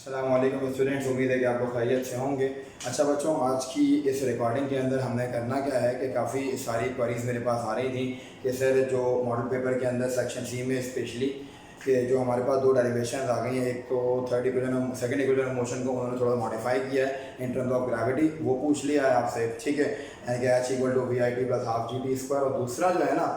अस्सलाम वालेकुम स्टूडेंट्स, उम्मीद है कि आप लोग खैरियत से होंगे। अच्छा बच्चों, आज की इस रिकॉर्डिंग के अंदर हमने करना क्या है कि काफ़ी सारी क्वेरीज मेरे पास आ रही थी कि सर जो मॉडल पेपर के अंदर सेक्शन सी में स्पेशली कि जो हमारे पास दो डेरिवेशन आ गई हैं, एक तो third equation second equation motion को उन्होंने थोड़ा मॉडिफाई किया है इन टर्म्स ऑफ ग्रेविटी, वो पूछ लिया है आपसे, ठीक है, यानी कि H equal to V I T plus half G T square. और दूसरा जो है ना,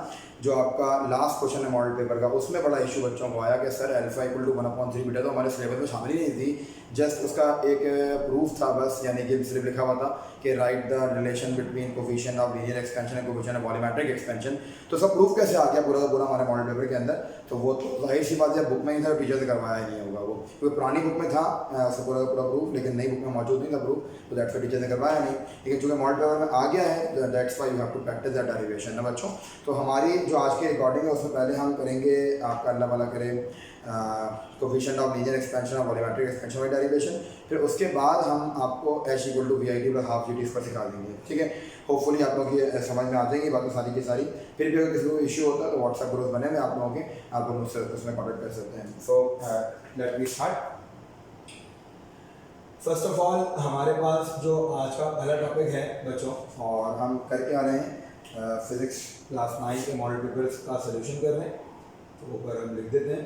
जो आपका लास्ट क्वेश्चन है मॉडल पेपर का, उसमें बड़ा इशू बच्चों को आया कि sir alpha equal to 1/3 beta तो हमारे सिलेबस में शामिल ही नहीं थी, जस्ट उसका एक प्रूफ था बस, यानी कि सिर्फ लिखा हुआ था कि right the relation between coefficient of linear expansion and coefficient of volumetric expansion. तो सब प्रूफ कैसे आ गया पूरा का पूरा हमारे मॉडल पेपर के अंदर? तो वो तो जाहिर सी बात है, बुक में ही था, टीचर से करवाया नहीं होगा वो, क्योंकि पुरानी बुक में था सब पूरा का पूरा प्रूफ, लेकिन नई बुक में मौजूद नहीं था प्रूफ, तो दैट्स टीचर ने करवाया नहीं। लेकिन चूँकि मॉडल पेपर में आ गया है, that's why you have to practice that derivation ना बच्चों। तो हमारी जो आज की रिकॉर्डिंग है उसमें पहले हम करेंगे, आपका अल्लाह वाला करे, कोफिशिएंट ऑफ लीनियर एक्सपेंशन और वॉल्यूमेट्रिक एक्सपेंशन वाली डेरिवेशन। फिर उसके बाद हम आपको H equal to V I T plus half G T पर सिखा देंगे, ठीक है। होपफुली आप लोग ये समझ में आ जाएंगी बातें सारी की सारी। फिर भी अगर किसी को इशू होता है तो व्हाट्सएप ग्रुप बने हुए आप लोगों के, आप लोग मुझसे उसमें कॉन्टेक्ट कर सकते हैं। So let me start. First of all हमारे पास जो आज का पहला टॉपिक है बच्चों, और हम करके आ रहे हैं फिजिक्स क्लास 9 के मॉडल पेपर्स का सोल्यूशन कर रहे हैं, तो ऊपर हम लिख देते हैं।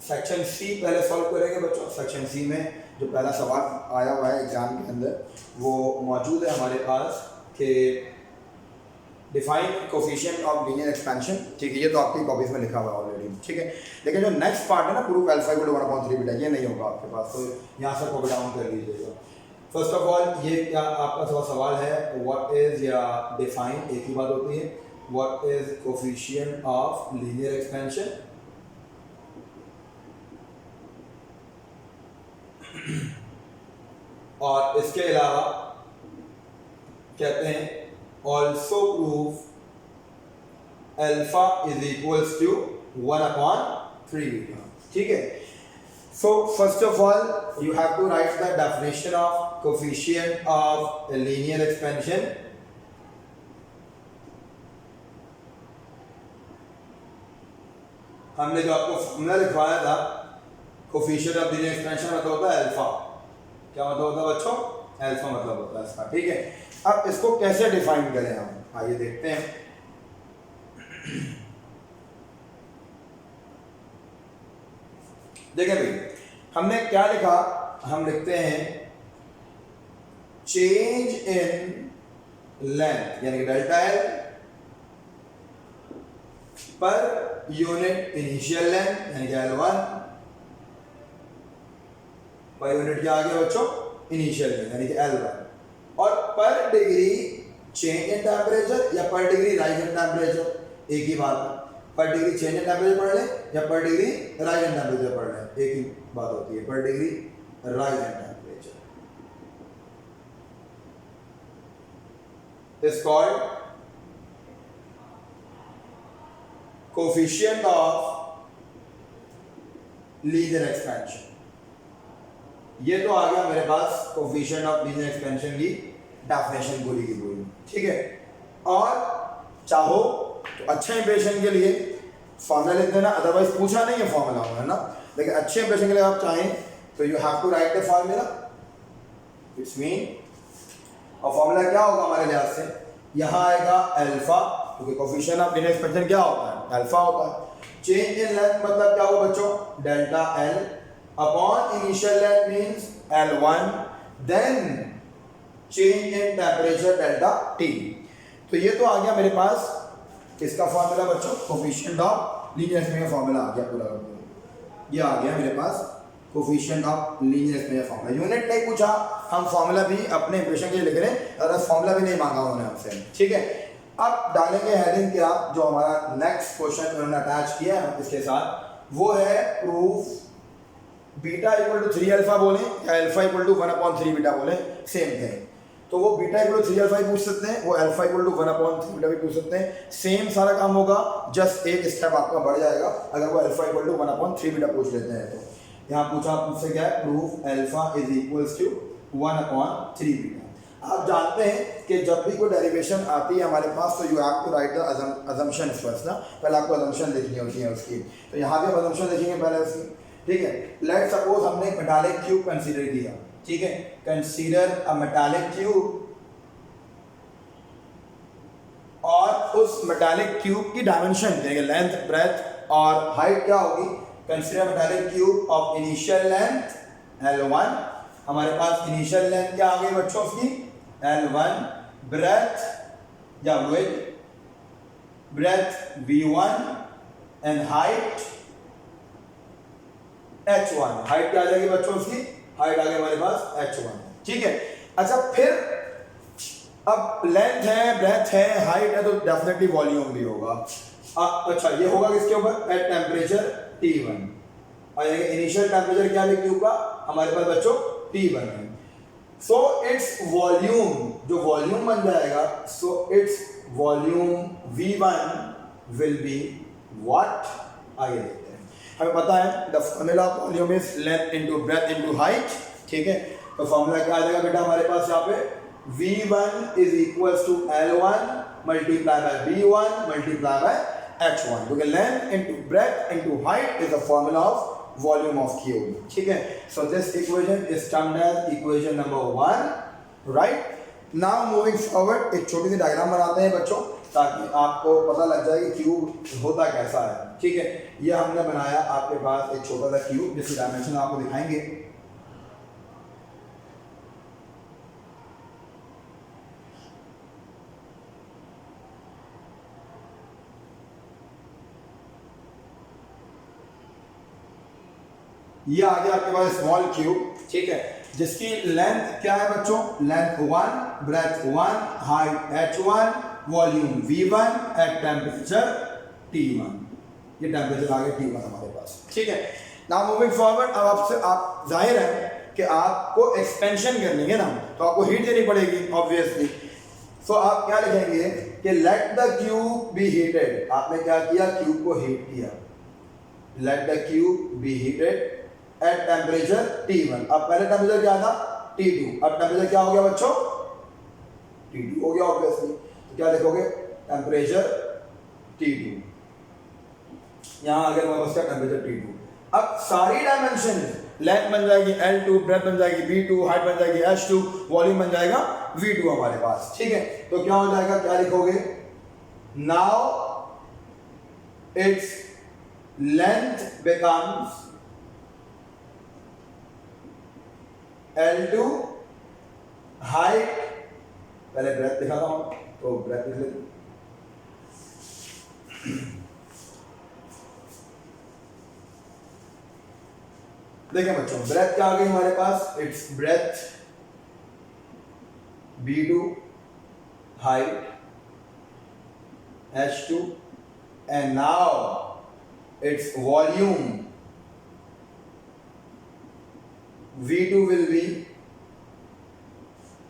सेक्शन सी पहले सॉल्व करेंगे बच्चों। सेक्शन सी में जो पहला सवाल आया हुआ है एग्जाम के अंदर, वो मौजूद है हमारे पास कि define coefficient of linear expansion, ठीक है, ये तो आपकी कॉपीज में लिखा हुआ है ऑलरेडी, ठीक है। लेकिन जो नेक्स्ट पार्ट है ना, proof alpha equal to 1/3 beta, ये नहीं होगा आपके पास, तो यहाँ से कॉपी डाउन कर लीजिएगा। फर्स्ट ऑफ ऑल ये क्या आपका सवाल है, व्हाट इज या डिफाइन, एक ही बात होती है, what is coefficient of linear expansion. और इसके अलावा कहते हैं also proof alpha is equals to 1/3 beta, ठीक है। So first of all you have to write the definition of coefficient of linear expansion. हमने जो आपको फॉर्मूला लिखवाया था कोफिशिएंट ऑफ लीनियर एक्सपेंशन, मतलब होता है अल्फा। क्या मतलब होता है बच्चों? अल्फा मतलब होता है इसका, ठीक है। अब इसको कैसे डिफाइन करें हम, आइए देखते हैं। देखिए भाई, हमने क्या लिखा, हम लिखते हैं चेंज इन लेंथ यानी कि delta L per unit initial length यानी कि L1 पर यूनिट क्या आ गया बच्चों? इनिशियल लेंथ यानी कि L1, और पर डिग्री चेंज इन टेम्परेचर या पर डिग्री राइज इन टेम्परेचर, एक ही बात है। पर डिग्री चेंज इन टेम्परेचर पढ़ लें या पर डिग्री राइज इन टेम्परेचर पढ़ लें, एक ही बात होती है, पर degree rise in temperature is called coefficient of linear expansion. ये तो आ गया मेरे पास कोफिशिएंट ऑफ लीनियर एक्सपेंशन की डेफिनेशन पूरी की पूरी, ठीक है। और चाहो तो अच्छे इंप्रेशन के लिए फॉर्मूला लिख देना, अदरवाइज पूछा नहीं है फॉर्मूला है ना, लेकिन अच्छे इंप्रेशन के लिए आप चाहें तो you have to write the formula. It's mean, और फॉर्मूला क्या होगा हमारे लिहाज से, यहाँ आएगा अल्फा, क्योंकि कोफिशिएंट ऑफ लीनियर एक्सपेंशन क्या होता है? अल्फा होता है। चेंज इन लेंथ मतलब क्या होगा बच्चों? Delta L upon initial length means L1, then change in temperature delta T. तो ये तो आ गया मेरे पास किसका फॉर्मूला बच्चों? Coefficient of linear expansion formula आ गया पूरा, ये आ गया मेरे पास coefficient of linear expansion formula. Unit नहीं पूछा, हम फॉर्मूला भी अपने इंप्रेशन के लिए लिख रहे हैं, और फॉर्मूला भी नहीं मांगा उन्होंने हमसे, ठीक है। अब डालेंगे हेडिंग क्या, जो हमारा नेक्स्ट क्वेश्चन उन्होंने अटैच किया है इसके साथ, वो है proof beta equal to 3 alpha बोले या अल्फा इक्वल टू 1/3 बीटा बोले, सेम थिंग। तो वो बीटा इक्वल टू 3 अल्फा ही पूछ सकते हैं, वो अल्फा इक्वल टू 1/3 बीटा भी पूछ सकते हैं, सेम सारा काम होगा, जस्ट एक स्टेप आपका बढ़ जाएगा अगर वो अल्फा इक्वल टू 1/3 बीटा पूछ लेते हैं। तो यहाँ पूछा आपसे क्या है, proof alpha is equals to 1/3 beta. आप जानते हैं कि जब भी कोई डेरिवेशन आती है हमारे पास तो you have to write the assumption first ना, पहले आपको अजम्पशन लिखनी होती है उसकी। तो यहाँ पे हम अजम्पशन लिखेंगे पहले उसकी, ठीक है। लेट सपोज हमने एक मेटालिक क्यूब कंसीडर किया, ठीक है, कंसीडर अ मेटालिक क्यूब, और उस मेटालिक क्यूब की डायमेंशन लेंथ, ब्रेथ और हाइट क्या होगी। Consider metallic cube of initial length L1, हमारे पास इनिशियल लेंथ क्या आ गई बच्चों की L1, ब्रेथ या width, breadth V1 and height H1। Height क्या आ जाएगी बच्चों की, हाइट आ गई हमारे पास H1, ठीक है। अच्छा फिर अब लेंथ है, ब्रेथ है, हाइट है, तो डेफिनेटली वॉल्यूम भी होगा। अच्छा ये होगा किसके ऊपर, एट टेम्परेचर T1, और इनिशियल टेम्परेचर क्या है क्यूब का हमारे पास बच्चों T1 है। सो इट्स वॉल्यूम, जो वॉल्यूम बन जाएगा, so its volume V1 will be what, आगे देखते हैं। हमें पता है the formula of volume is length into breadth into height, ठीक है। तो फॉर्मूला क्या आ जाएगा बेटा हमारे पास यहाँ पे, V1 is equals to L1 multiplied by V1 multiplied by H1, क्योंकि length into breadth into height is the formula of volume of cube, ठीक है। So this equation is termed as equation number 1, right? Now moving forward, एक छोटी C diagram बनाते हैं बच्चों, ताकि आपको पता लग जाए कि क्यूब होता कैसा है, ठीक है। ये हमने बनाया आपके पास एक छोटा सा क्यूब, जिसकी डायमेंशन आपको दिखाएंगे। ये आ गया आपके पास स्मॉल क्यूब, ठीक है, जिसकी लेंथ क्या है बच्चों, length 1, breadth 1, height H1, volume V1 at temperature T1। ये टेम्परेचर आ गया T1 हमारे पास, ठीक है। नाउ मूविंग फॉरवर्ड, अब आपसे आप जाहिर है कि आपको एक्सपेंशन करनी है ना, तो आपको हीट देनी पड़ेगी ऑब्वियसली। सो आप क्या लिखेंगे कि let the cube B heated. आपने क्या किया, क्यूब को हीट किया, let the cube B heated eight temperature T1। अब पहले टेम्परेचर क्या था T2, अब टेम्परेचर क्या हो गया बच्चों, T2 हो गया ऑब्वियसली। तो क्या लिखोगे, टेम्परेचर T2, यहां आ गया हमारे पास क्या, टेम्परेचर T2। अब सारी डायमेंशन, लेंथ बन जाएगी L2, ब्रेथ बन जाएगी V2, हाइट बन जाएगी H2, वॉल्यूम बन जाएगा V2 हमारे पास, ठीक है। तो क्या हो जाएगा, क्या लिखोगे, now its length becomes L2, height, पहले ब्रेथ दिखाता हूं, तो ब्रेथ लिख लेते। देखिए बच्चों, ब्रेथ क्या आ गई हमारे पास, it's breadth B2, height H2, and now it's volume V2 will be,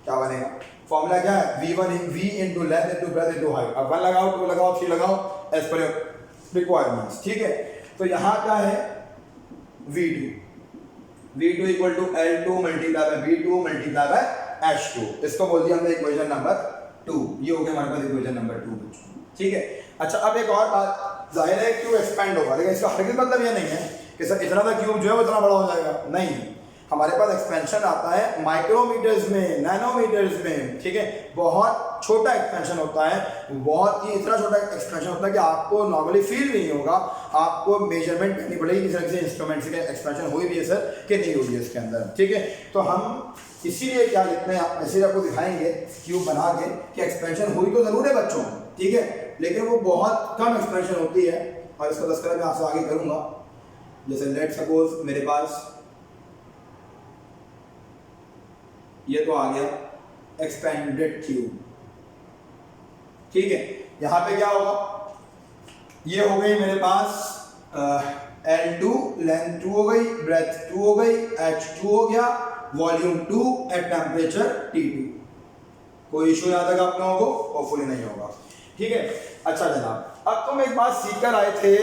क्या बनेगा, फॉर्मूला क्या है, V1 V into length into breadth into height। अब 1 लगाओ, 2 लगाओ, 3 लगाओ, एज पर रिक्वायरमेंट्स, ठीक है। तो यहाँ क्या है, V2 equal to L2 multiply by V2 multiply by H2। इसको बोल दिया हमने इक्वेशन नंबर 2। ये हो गया हमारे पास इक्वेशन नंबर 2 बच्चों, ठीक है। अच्छा अब एक और बात, जाहिर है क्यूब एक्सपेंड होगा, लेकिन इसका हरगिज़ मतलब ये नहीं है कि सर इतना सा क्यूब जो है वो इतना बड़ा हो जाएगा, नहीं। हमारे पास एक्सपेंशन आता है माइक्रोमीटर्स में, नैनोमीटर्स में, ठीक है। बहुत छोटा एक्सपेंशन होता है, बहुत ही इतना छोटा एक्सपेंशन होता है कि आपको नॉर्मली फील नहीं होगा, आपको मेजरमेंट करनी पड़ेगी किसी न किसी इंस्ट्रूमेंट से एक्सपेंशन हुई भी है सर कि नहीं हुई है इसके अंदर, ठीक है। तो हम इसीलिए क्या लिखते हैं, इसीलिए आपको दिखाएंगे क्यूब बना के कि एक्सपेंशन हुई तो ज़रूर है बच्चों, ठीक है, लेकिन वो बहुत कम एक्सपेंशन होती है। और इसका तस्करा मैं आपसे आगे करूँगा। जैसे लेट सपोज मेरे पास ये तो आ गया एक्सपेंडेड क्यूब, ठीक है। यहां पे क्या होगा, ये हो गई मेरे पास L2, लेंथ 2 हो गई, ब्रेथ 2 हो गई, H2 हो गया, वॉल्यूम 2 एट टेम्परेचर T2। कोई इशू यहां तक आप लोगों को होपफुली नहीं होगा। ठीक है। अच्छा जनाब, अब तुम एक बात सीख कर आए थे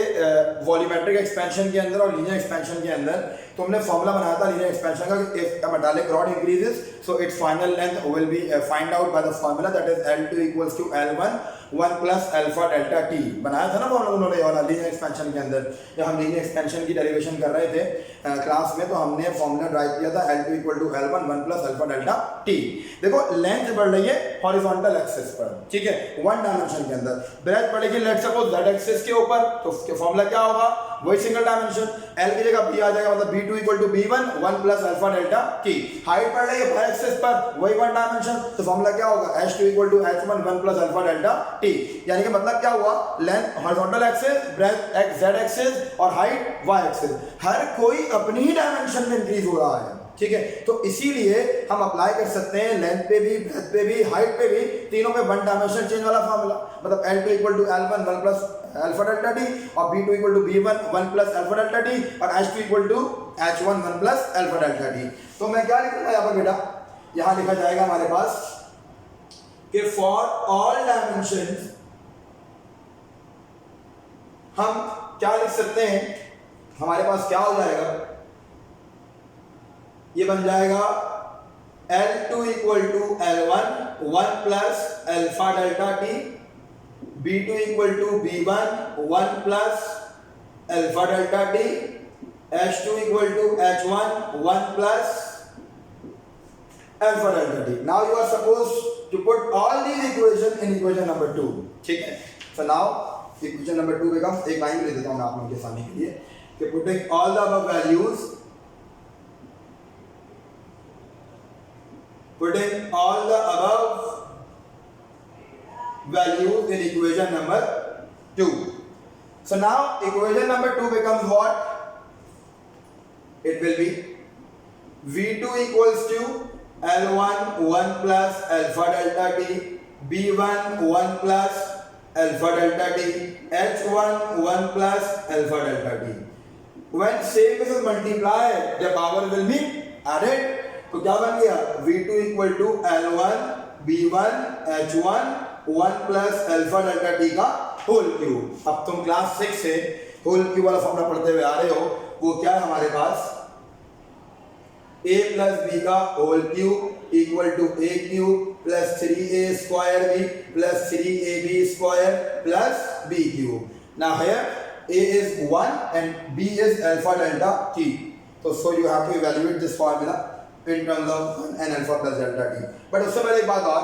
वॉल्यूमेट्रिक एक्सपेंशन के अंदर और लीनियर एक्सपेंशन के अंदर। तुमने फॉर्मूला बनाया था लीनियर एक्सपेंशन का, if a metallic rod increases so its final length will be find out by the formula that is L2 equals to L1 1 plus alpha delta T. बनाया था ना formula उन्होंने वाला लीनियर एक्सपेंशन के अंदर। जब हम लीनियर एक्सपेंशन की डेरिवेशन कर रहे थे क्लास में, तो हमने फॉर्मूला ड्राइव किया था L2 equal to L1 1 plus alpha delta T. देखो लेंथ बढ़ रही है हॉरिजॉन्टल एक्सिस पर, ठीक है, वन डायमेंशन के अंदर। ब्रेथ बढ़ेगी लेट्स सपोज z एक्सिस के ऊपर, तो फॉर्मूला क्या होगा, वही सिंगल डायमेंशन, L की जगह B आ जाएगा, मतलब B2 equal to B1 1 plus alpha delta T. Height बढ़ रही है y एक्सिस पर, वही वन डायमेंशन, तो फॉर्मूला क्या होगा, H2 equal to H1 1 plus alpha delta T. यानी कि मतलब क्या हुआ, length horizontal axis, breadth z axis और हाइट y एक्सिस, हर कोई अपनी ही डायमेंशन में इंक्रीज हो रहा है, ठीक है। तो इसीलिए हम अप्लाई कर सकते हैं लेंथ पे भी, ब्रेथ पे भी, हाइट पे भी, तीनों पे वन डायमेंशन चेंज वाला फॉर्मूला। मतलब L2 equal to L1 1 plus alpha delta T, और B2 equal to B1 1 plus alpha delta T, और H2 equal to H1 1 plus alpha delta T. तो मैं क्या लिखूंगा यहाँ पर बेटा, यहाँ लिखा जाएगा हमारे पास कि फॉर ऑल डायमेंशंस हम क्या लिख सकते हैं, हमारे पास क्या हो जाएगा, ये बन जाएगा L2 equal to L1 1 plus alpha delta T, B2 equal to B1 1 plus alpha delta T, H2 equal to H1 1 plus alpha delta T. Now you are supposed to put all these equation in equation number 2, ठीक है। so now equation number 2 becomes, एक line ले देता हूं मैं आप लोगों के सामने के लिए, कि putting all the above values, putting all the above values in equation number 2. So now equation number 2 becomes what? It will be V2 equals to L1 1 plus alpha delta t, B1 1 plus alpha delta t, H1 1 plus alpha delta t. When same is multiplied, the power will be added. तो क्या बन गया, V2 equal to L1 B1 H1 1 plus alpha delta T का whole cube. अब तुम class 6 से whole cube वाला formula पढ़ते हुए आ रहे हो, वो क्या है हमारे पास, a प्लस बी का whole cube equal to a cube plus 3a square b plus 3ab square plus b cube. Now here a is 1 and b is alpha delta t. So you have to evaluate this formula in terms of n alpha plus delta t. But उससे पहले एक बात और,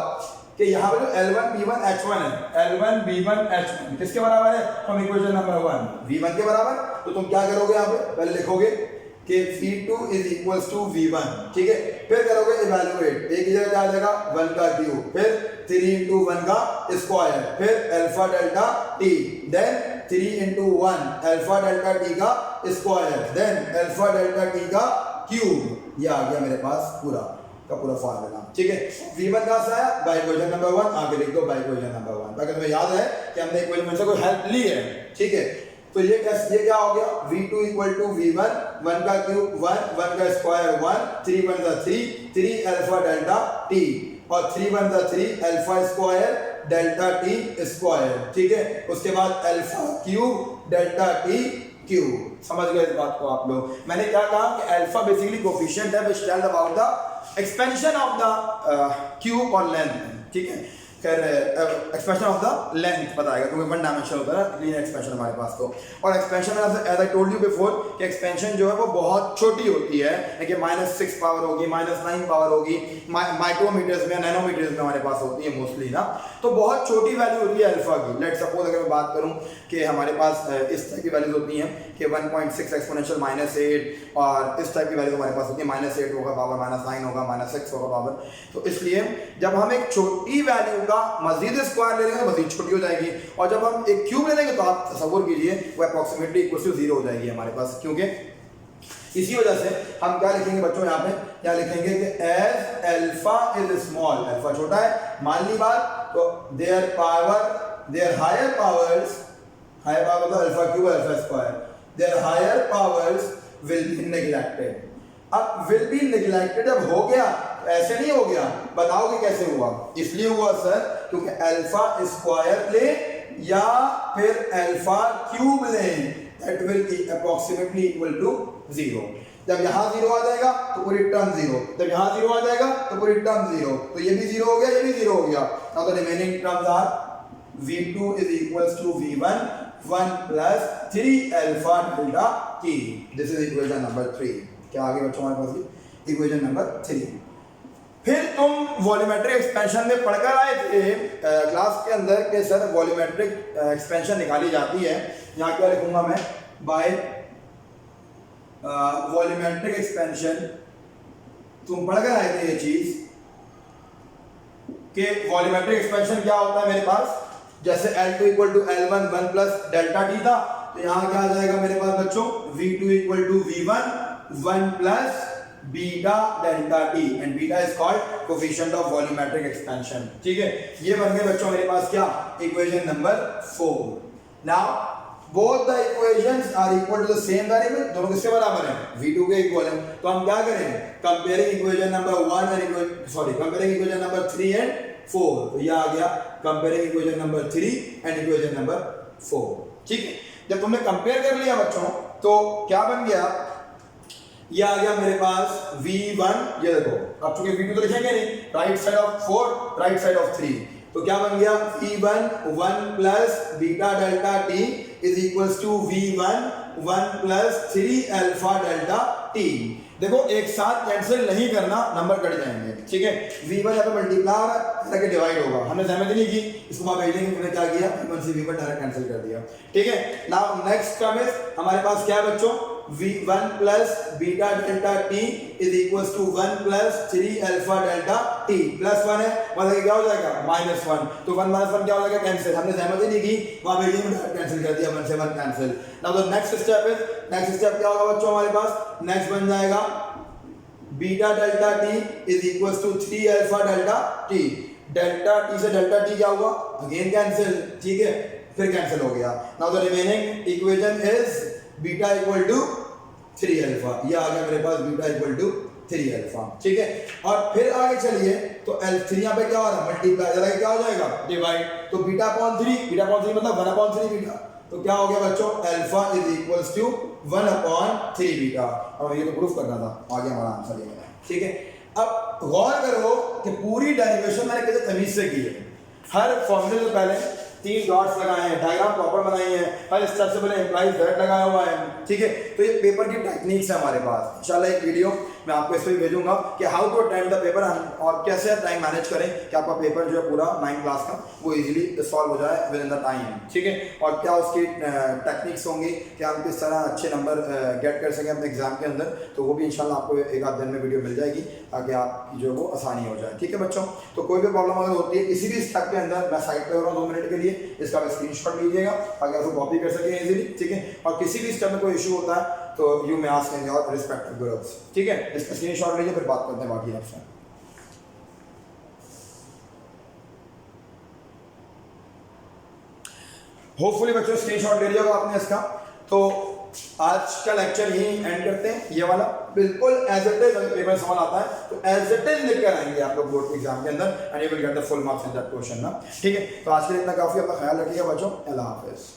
कि यहाँ पे जो L1 B1 H1 है, L1 B1 H1 किसके बराबर है, हम इक्वेशन नंबर 1 V1 के बराबर। तो तुम क्या करोगे, यहाँ पे पहले लिखोगे कि V2 is equals to V1, ठीक है। फिर करोगे इवैल्यूएट, एक ही जगह क्या आ जाएगा 1 का क्यूब, फिर 3 into 1 का स्क्वायर, फिर alpha delta t, then 3 into 1 alpha delta t का square, then alpha delta t का क्यूब। ये आ गया मेरे पास पूरा का पूरा फॉर्मूला, ठीक है। V1 कहां से आया, बाय इक्वेशन नंबर 1, आगे लिख दो बाय इक्वेशन नंबर 1, ताकि तुम्हें याद है कि हमने इक्वेशन में से कोई हेल्प ली है, ठीक है। तो ये क्या हो गया, V2 इक्वल टू V1 1 का क्यूब 1 1 का स्क्वायर 1 3 1 3 3 अल्फा डेल्टा t, और 3 1 3 alpha square delta t square, ठीक है। उसके बाद alpha cube delta t cube. समझ गए इस बात को आप लोग। मैंने क्या कहा कि अल्फा बेसिकली कोफिशिएंट है which tells about the expansion of the cube और लेंथ, ठीक है। खैर एक्सपेंशन ऑफ द लेंथ बताएगा, क्योंकि वन डायमेंशन होता है ना लीनियर एक्सपेंशन हमारे पास। तो और एक्सपेंशन में as I told you before कि एक्सपेंशन जो है वो बहुत छोटी होती है, कि -6 पावर होगी, -9 पावर होगी, माइक्रोमीटर्स में नैनोमीटर्स में हमारे पास होती है मोस्टली ना। तो बहुत छोटी वैल्यू होती है अल्फा की। लेट सपोज अगर मैं बात करूं कि हमारे पास इस टाइप की वैल्यूज होती हैं कि 1.6 एक्सपोनेंशियल -8, और इस टाइप की वैल्यूज हमारे पास होती है -8 होगा पावर, -9 होगा, -6 होगा पावर। तो इसलिए जब हम एक छोटी वैल्यू का मजीद स्क्वायर ले लेंगे तो मजीद छोटी हो जाएगी, और जब हम एक क्यूब ले लेंगे तो आप तसव्वुर कीजिए वो अप्रॉक्सीमेटली इक्वल टू 0 हो जाएगी हमारे पास। क्योंकि इसी वजह से हम क्या लिखेंगे बच्चों, यहाँ पे क्या लिखेंगे कि as alpha is small, alpha छोटा है, मान ली बात, तो their higher powers, higher power मतलब alpha cube alpha square, their higher powers will be neglected. अब विल बी नेग्लेक्टेड जब हो गया, ऐसे नहीं हो गया, बताओगे कैसे हुआ। इसलिए हुआ सर क्योंकि अल्फा स्क्वायर ले या फिर अल्फा क्यूब लें, that will be approximately equal to 0। जब यहाँ 0 आ जाएगा तो पूरी टर्म 0, जब यहाँ 0 आ जाएगा तो पूरी टर्म 0, तो ये भी 0 हो गया, ये भी 0 हो गया। Now the remaining terms are v2 is equals to v1 1 plus 3 alpha delta t। This is equation number 3। क्या आगे बच्चों हमारे पास इक्वेशन नंबर 3। फिर तुम वॉल्यूमेट्रिक एक्सपेंशन में पढ़कर आए थे क्लास के अंदर कि सर वॉल्यूमेट्रिक एक्सपेंशन निकाली जाती है। यहाँ क्या लिखूंगा मैं, बाय वॉल्यूमेट्रिक एक्सपेंशन। तुम पढ़कर आए थे ये चीज कि वॉल्यूमेट्रिक एक्सपेंशन क्या होता है मेरे पास, जैसे L2 equal to L1 1 plus delta T था, तो यहाँ क्या आ जाएगा मेरे पास बच्चों V2 equal to V1 1 plus beta delta T, and beta is called coefficient of volumetric expansion. ठीक है, ये बन गए बच्चों मेरे पास क्या, equation number 4। Now both the equations are equal to the same variable, दोनों किसके बराबर हैं, V2 के इक्वल हैं। तो हम क्या करें, comparing equation number 1 and comparing equation number 3 and 4। तो ये आ गया comparing equation number 3 and equation number 4। ठीक है, जब तुमने कंपेयर कर लिया बच्चों तो क्या बन गया, ये आ गया मेरे पास V1, ये देखो अब चूंकि V2 तो लिखेंगे नहीं, right side of 4 right side of 3, तो क्या बन गया V1 1 plus beta delta T is equals to V1 1 plus 3 alpha delta T. देखो एक साथ कैंसिल नहीं करना, नंबर कट जाएंगे। ठीक है, V1 यहाँ पे मल्टीप्लाई करके डिवाइड होगा, हमने सहमति नहीं की, इसको वहां भेजने की हमने क्या किया, V1 से V1 डायरेक्ट कैंसिल कर दिया। ठीक है, नाउ नेक्स्ट टर्म इज हमारे पास क्या है बच्चों, V1 plus beta delta T is equals to 1 plus 3 alpha delta T, plus 1 है मतलब क्या हो जाएगा -1, तो 1 -1 क्या हो जाएगा, कैंसिल। हमने सहमति नहीं की, वहां भेजने में डायरेक्ट कैंसिल कर दिया, 1 से 1 cancel. Now the next step क्या होगा बच्चों हमारे पास, नेक्स्ट बन जाएगा beta delta T is equals to 3 alpha delta T, delta T से डेल्टा टी क्या हुआ, अगेन कैंसिल। ठीक है, फिर कैंसिल हो गया। Now the remaining equation is beta equal to 3 alpha, ये आ गया मेरे पास बीटा इक्वल टू 3 अल्फा। ठीक है, और फिर आगे चलिए तो L3 यहाँ पे क्या हो रहा है, मल्टीप्लाई जरा क्या हो जाएगा, डिवाइड, तो बीटा अपॉन 3, बीटा अपॉन 3 मतलब 1 अपॉन 3 बीटा, तो क्या हो गया बच्चों, alpha is equals to 1 upon 3 beta. और ये तो प्रूफ करना था, आ गया हमारा आंसर ये। ठीक है, अब गौर करो कि पूरी डेरिवेशन मैंने कैसे तमीज से की है, हर फॉर्मूले से पहले 3 डॉट्स लगाए हैं, डायग्राम प्रॉपर बनाई है, हर स्टेप से पहले एम्प्लॉइज दैट लगाया हुआ है। ठीक है, तो ये पेपर की टेक्निक्स है हमारे पास। इंशाल्लाह एक वीडियो मैं आपको इस पर भी भेजूंगा कि how to attend the paper और कैसे टाइम मैनेज करें कि आपका पेपर जो है पूरा 9 क्लास का वो इजीली सॉल्व हो जाए विद इन द टाइम। ठीक है, और क्या उसकी टेक्निक्स होंगी कि हम किस तरह अच्छे नंबर गेट कर सकें अपने एग्जाम के अंदर, तो वो भी इंशाल्लाह आपको एक आध दिन में वीडियो मिल जाएगी ताकि आपकी जो है वो आसानी हो जाए। ठीक है बच्चों, तो कोई भी प्रॉब्लम अगर होती है किसी भी स्टेप के अंदर, मैं साइड पे हो रहा हूँ 2 मिनट के लिए, इसका आप स्क्रीनशॉट लीजिएगा ताकि उसको कॉपी कर सकें इजीली। ठीक है, और किसी भी स्टेप में कोई इशू होता है तो you may ask in your respective groups. ठीक है, इसका स्क्रीनशॉट लीजिए, फिर बात करते हैं बाकी आपसे। होपफुली बच्चों स्क्रीनशॉट ले लिया होगा आपने इसका। तो आज का लेक्चर यही एंड करते हैं, ये वाला बिल्कुल एज इट इज। अगर पेपर सवाल आता है तो एज इट इज लिख कर आएंगे आप लोग बोर्ड एग्जाम के अंदर, and you will get the full marks in that question ना। ठीक है, तो आज के लिए इतना काफी, अपना ख्याल रखिएगा बच्चों, अल्लाह हाफिज।